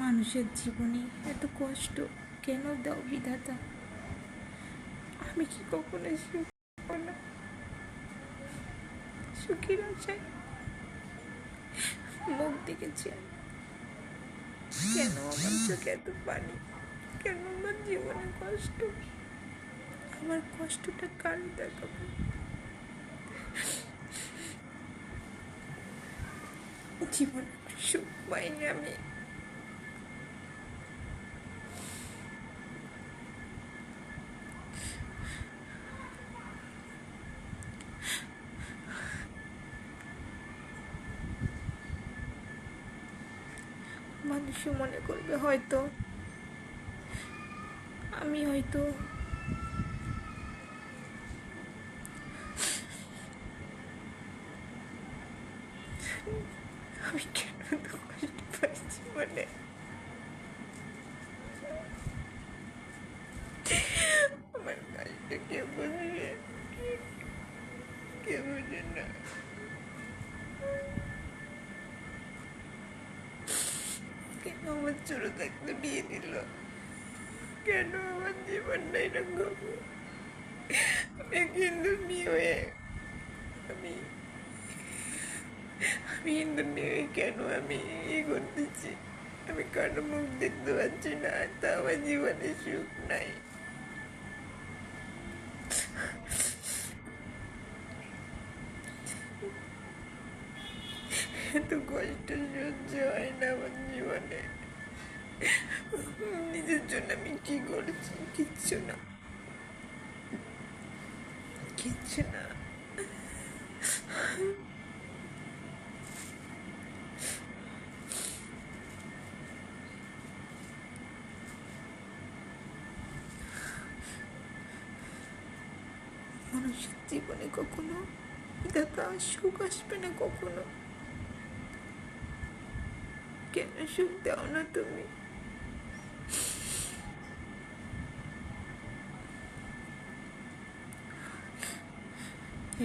মানুষের জীবনে এত কষ্ট কেন দাও বিধাতা? আমি কি কখনো সুখ পাবো না? সুখের আশায় মুখ দেখেছি আমি। কেন আমার চোখে এত পানি? কেন আমার জীবনে কষ্ট? আমার কষ্টটা কার দেখাবো? জীবনে সুখ পাইনি আমি। মানুষও মনে করবে হয়তো আমি আমি কেন এত কষ্ট পাই জীবনে? আমার কষ্ট কে বুঝবে? কে বুঝে না? কেন আমার ছোট থাকতে বিয়ে দিল? কেন আমার জীবনটা এরকম? আমি হিন্দু মেয়ে হয়ে আমি আমি হিন্দু মেয়ে হয়ে কেন আমি করতেছি? আমি কারো মুখ দেখতে পাচ্ছি না, তা আমার জীবনে সুখ নাই। এত কষ্ট সহ্য হয় না আমার জীবনে। নিজের জন্য আমি কি করেছি? কিচ্ছু না, কিচ্ছু না। মানুষের জীবনে কখনো দেখা সুখ আসবে না কখনো। কেন সুখ দাও না তুমি?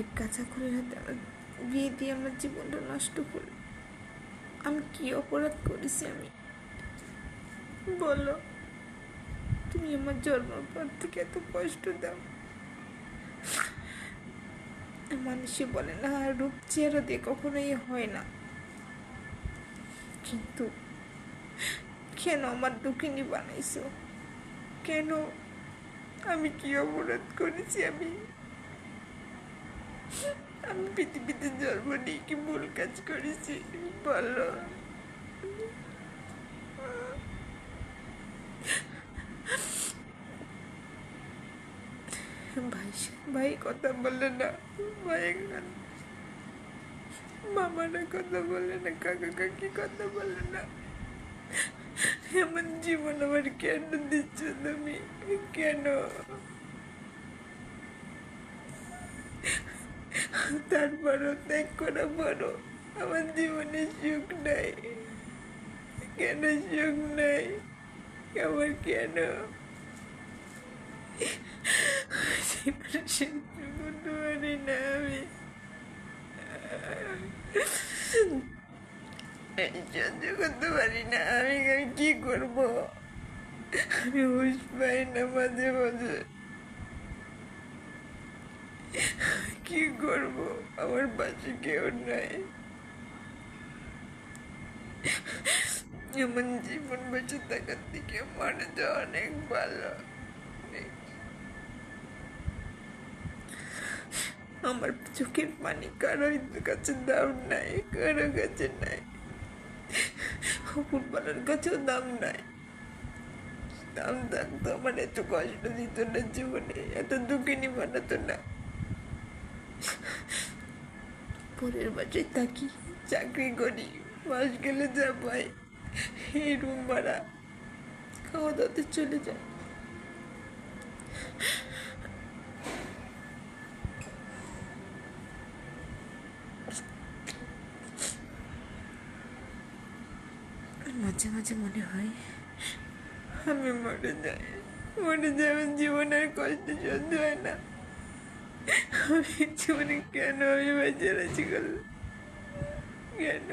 এক কাঁচা করে হাতে আমার বিয়ে দিয়ে আমার জীবনটা নষ্ট করল। আমি কি অপরাধ করেছি আমি? বলো, তুমি আমার জন্মের পর থেকে এত কষ্ট দাও। মানুষে বলে না রূপ চেহারা দিয়ে কখনোই হয় না, কিন্তু কেন আমার দুঃখিনী বানাইছো? কেন? আমি কি অপরাধ করেছি? আমি আমি পৃথিবীতে জন্ম নিয়ে কি ভুল কাজ করেছি? বলো। ভাই ভাই কথা বলে না, ভাই মামারা কথা বলে না, কাকা কাকি কথা বলে না। এমন জীবন আমার কেন দিচ্ছ তুমি? কেন? তারপরও ত্যাগ করা বড় আমার জীবনে সুখ নাই। কেন সুখ নাই আমার? কেন করতে পারি না আমি? সহ্য করতে পারি না আমি। আমি কি করবো? আমি হুঁশ পাই না মাঝে মাঝে। কি করবো? আমার পাশে কেউ নাই। এমন জীবন বেঁচে থাকার দিকে মারা যাওয়া অনেক ভালো। আমার চোখের পানি কারো কাছে দাম নাই, কারো কাছে নাই। ফুটবলের কাছেও দাম নাই। দাম থাকতো আমার এত কষ্ট দিত না জীবনে, এত দুঃখিনী বানাতো না। পরের বাসায় থাকি, চাকরি করি, মাস গেলে যা পাই এই রুম ভাড়া, খাওয়া দাওয়াতে চলে যায়। মাঝে মাঝে মনে হয় আমি মরে যাই, মরে যাই। আমার জীবনের কষ্ট সহ্য হয় না। আমি জীবনে কেন আমি বেঁচে আছি? কেন?